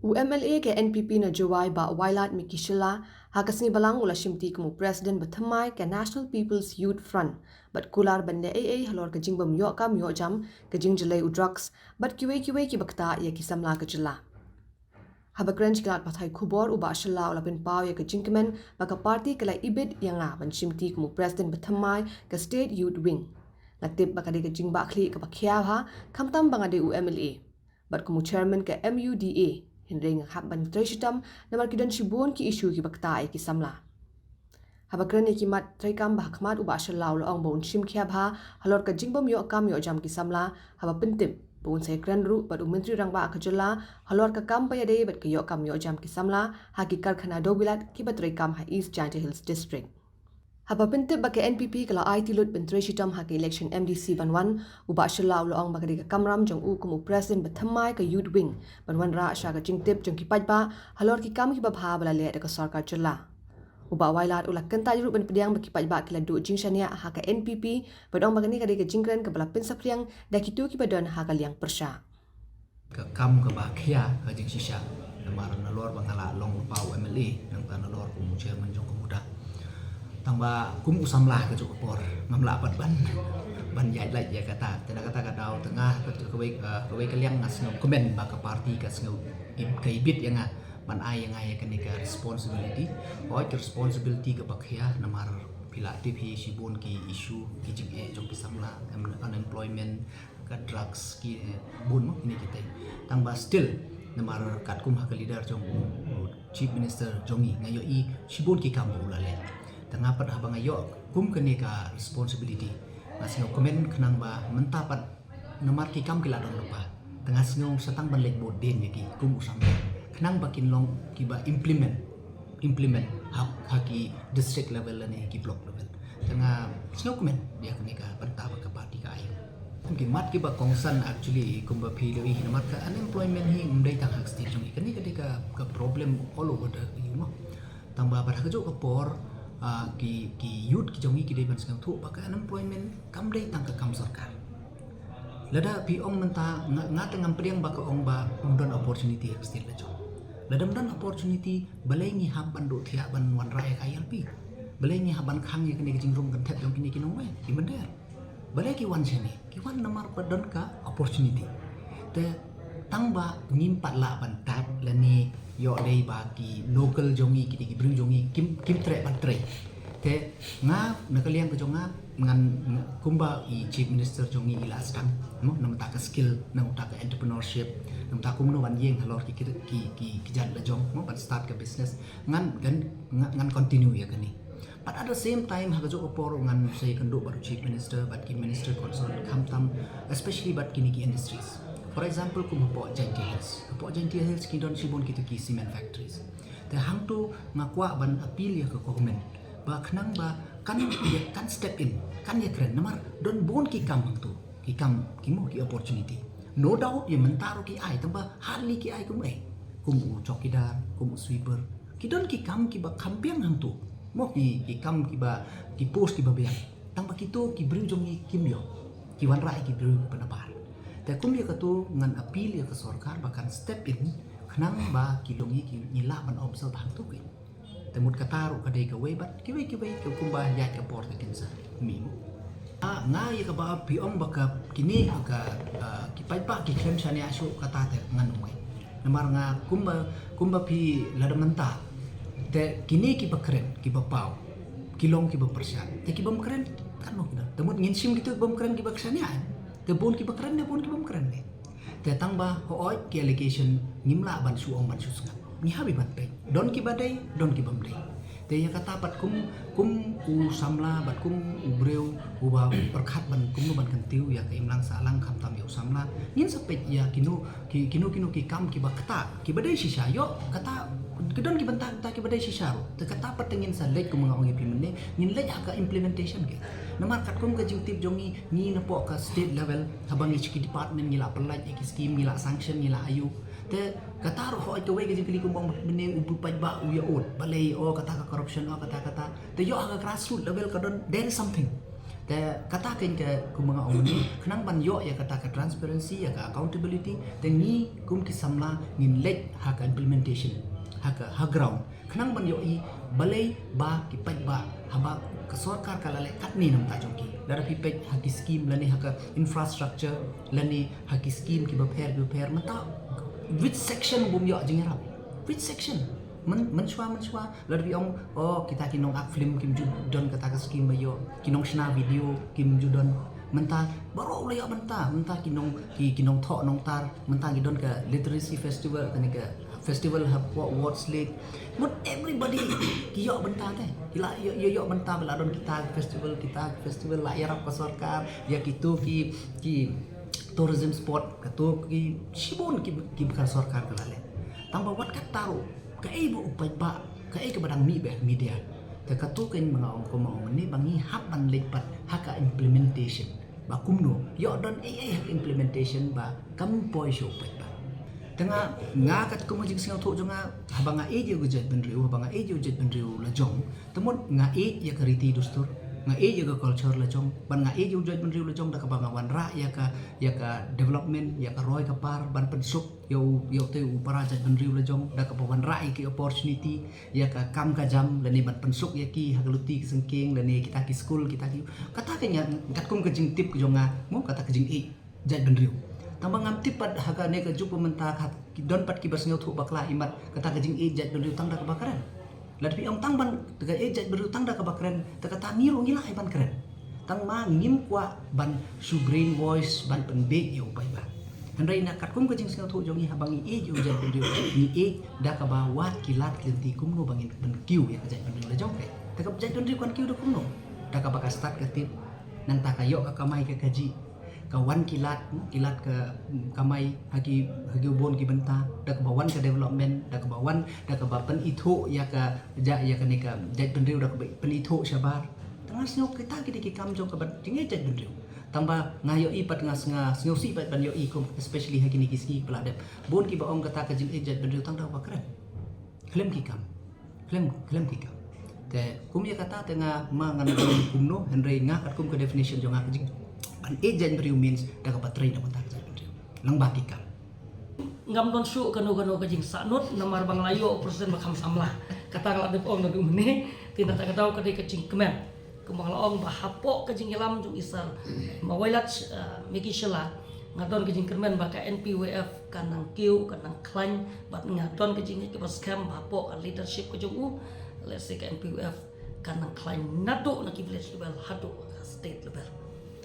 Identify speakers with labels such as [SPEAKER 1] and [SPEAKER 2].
[SPEAKER 1] UMLA ke NPP na jawai ba Wailat Mikishila hakasni balang ula shimti kamu President Bathamai ke National People's Youth Front bat kular bande AA halor ke jingbam yo kam yo jam ke jingjelai udrugs bat kiwe ki bakta ya kisamla ke jela. Habakranch kelat pathai kubor uba shila ula pin pau ya ke jingkemen baka parti kelai ibid yang ban shimti kamu President Bathamai ke State Youth Wing. Natib baka de ke jingba khli ke bakhiya ha kamtam bangade UMLA bat kamu chairman ke MUDA Hindring habban treshitam namar kidan shibun ki isu ki bakta ki samla. Habakran ki mat traikam bahkmat uba shalau ong bon shim khya bha halor ka jingbam yo kam yo jam ki samla haba pintip bon sekran ru bat menteri rangba akajala halor ka kam pa yade bat ka yo kam yo jam ki samla haki karkhana dobilat ki bat traikam ha East Giant Hills District. Haba pintip ba ke NPP kala IT lut ben treshitam ha ke election MDC banwan uba shalau ong ba ka kamram jong u kumu president Bathamai ka youth wing banwan ra sha ka jingtip jong ki pajba halor ki kam ki ba bha bala le ka sarkar challa uba wailat ula kenta ru ben pediang ba ki pajba kila du jingshania ha ka NPP badong ba ni ka de jingkren ka bala pinsapriang da ki tu ki badon ha ka liang persha
[SPEAKER 2] ka kam ka ba khia ka jing shisha namar na lor bangala long pa UMLA nang ta na lor kumu chairman jong muda tamba kum usamlah ke cukup por ngamla pat ban yai lai ya kata tena kata kadau tengah kawai kaliang ngasno komen ba ka party ka sngo kai bit yang ban ai yang ai ka ni ka responsibility oi responsibility ka bakhya namar pila tv sibun ki issue ki jing jong pisamla unemployment ka drugs ki bun mo ini kita tamba still namar kat kum ha ka leader jong chief minister jongi ngayo I sibun ki kam ulale tengah pat habang ayo kum kene ka responsibility masih komen kenang ba mentapat nomor ki kam kila don lupa tengah singong setang ban lek boden yaki kum usam kenang bakin long ki ba implement haki district level ni ki block level tengah singong komen dia kene ka banta ba ka parti ka ayo mungkin mat ki ba kongsan actually kum ba philo I nomor ka unemployment hi umdai tang hak state jong kene ka problem all over the tambah pada kejo ka por ki youth ki jongi ki dei ban sangam thu baka unemployment kam dei tang ka kam sarkar lada pi ong menta ngate ngam priang baka ong ba don opportunity still la jo lada don opportunity balai ngi ham ban do thia ban wan rai ka yalpi balai ngi haban khang ye kini jing rum kan thet jong kini kinong we ki mender balai ki wan chene ki wan namar padon ka opportunity te tang ba ngim pat la ban tat la ni yo dei ba ki local jongi ki bring jongi kim tre ban tre te nga nakaliang ka jonga ngan kumba I chief minister jongi ila stang no nam ta ka skill nam ta ka entrepreneurship nam ta kum no wan yeng halor ki jan la jong mo ban start ka business ngan continue ya kani but at the same time ha jo opor ngan say kando baru chief minister but ki minister concern kam tam especially but kini ki industries. For example, kum po Gentle Hills ki don sibon kita ki cement factories. Te hang tu ngakwa ban appeal ya ke government. Ba khnang ba kan ya kan step in, kan ya keren namar don bon ki kam hang tu. Ki kam ki mo ki opportunity. No doubt ya mentaro ki ai tamba hardly ki ai kum Kum chokidar, kum sweeper. Ki don ki kam ki ba kampiang hang tu. Mo ki kam ki ba ki post ki ba biang. Tamba kitu ki bring jongi kimyo. Ki wan rai ki bring penabar. Te kum ya katu ngan appeal ya ke sarkar bahkan step in khnang ba kilongi ki nila ban observe hang tu ki temut kataru ka dei ka we bat ki we kum ba ya ka port ka kinsa mi nga ya ka ba pi om ba ka kini ka ki pai pa ki khem sane asu kata te ngan umai namar nga kum ba pi ladamanta te kini ki ba keren ki ba pau kilong ki ba persian te ki bam keren kan mo kita temut ngin sim gitu bam keren ki ba ksania te bon ki bakran ne bon ki bom keren ne te tang ba hooi ki allegation ngimla ban su ong ban su snga ni habi bat pe don ki badai don ki bam dai te ya kata pat kum u samla bat kum u breu u ba perkhat ban kum ban kan tiu ya ka imlang salang kham tam yo samla nin sapet ya kinu ki kam ki bakta ki badai shisha yo kata kedon ki banta ta ki badai shisha ro te kata pat ngin sa lek kum ngong implement ne ngin lek ka implementation ke namar kat kum ka jingtip jongi ni na po ka state level habang iski department ngila apply ki scheme ngila sanction ngila ayu te kata ro ho to we ka jingkili kum bang bene ubu paj ba u ya ot balai o kata ka corruption o kata te yo aga grassroots level ka don there is something Te kata ken ke kum mga ong ni kenang ban yo ya kata ke transparency ya ke accountability te ni kum ki samla ngin lek ha ka implementation ha ground kenang ban yo i balai ba ki paj ba haba ke sarkar ka lale kat ni nam ta jongki lara pi paj ha ki scheme lani ha ka infrastructure lani ha ki scheme ki ba pher mata which section bum yo jingarap which section menchua lalu biong kita kinong ak film kim judon kata ke skim bayo kinong shna video kim judon mentah baru ulai mentah kinong thok nong tar mentah gidon ke literacy festival tani ke festival awards league mut everybody kiyo mentah teh ila yo mentah beladon kita festival la yarap pasarkar ya gitu ki tourism spot katu ki shibun ki bukan sarkar kelale tambah wat kat tahu kai bu upai ba kai ke badang mi media te katuken mga ong ni bangi hapan lepat haka implementation ba kumno yo don hak implementation ba kam poi sho upai ba tengah ngakat ko majing singaw to jonga habanga yo gujat benriu habanga yo jet benriu la jong temut nga ya kariti dustur nga yo ga culture la jong ban nga yo jet benriu la jong da ka bangawan ra ya ka development ya ka roy ka par ban pensuk yo te upara jet benriu la jong da ka bawan ra ki opportunity ya ka kam ka jam lani ban pensuk ya ki hagaluti ki sengking lani kita ki school kita ki kata kanya kat kum kejing tip ke jonga mo kata kejing jet benriu tambah ngam tipat haga ne ka jup pementah don pat ki bas ngau thu bakla imat kata kejing jet benriu tang da ka bakaran ladpi ong tang ban tega jet benriu tang da ka bakaran teka tangiru ngila ban keren tang ma ngim kwa ban su brain voice ban penbe yo bai ba Henry nak kat kum kejing singau thu jongi habangi yo jet benriu ni da ka ba wat kilat lenti kum no bangin ben kiu ya jet benriu la jong ke teka jet benriu kan kiu da kum no da ka baka start ke tip nang ta kayo ka kamai ke kaji kawan kilat ke kamai hagi ubon ki benta da ke bawan ke development da ke bawan da ke bapen itu ya ke nika jet benriu da ke pen itu sabar tengah singau kita ki kam jong ke tinggal jet benriu tambah ngayo ipat ngau si pat ban yo i kom especially hagi ni kiski peladep bon ki baong kata ke jet benriu tang da bakran klem ki kam te kum ya kata tengah mangan kumno Henry ngakat kum ke definition jong ak jing an jet benriu means da ka patrai da mata jet benriu lang baki kam
[SPEAKER 3] ngam don su kanu kajing sanut namar bang layo presiden bakam samlah kata kalau ada om nadu mene tina tak tahu kadai kajing kemen kembang laong bahapok kajing ilam jung isar mawailat miki shela ngadon kajing kemen baka NPWF kanang kiu kanang klan bat ngadon kajing ke bas kam bahapok leadership kajung let's say ke NPWF kanang klan nado na ki village level hado state level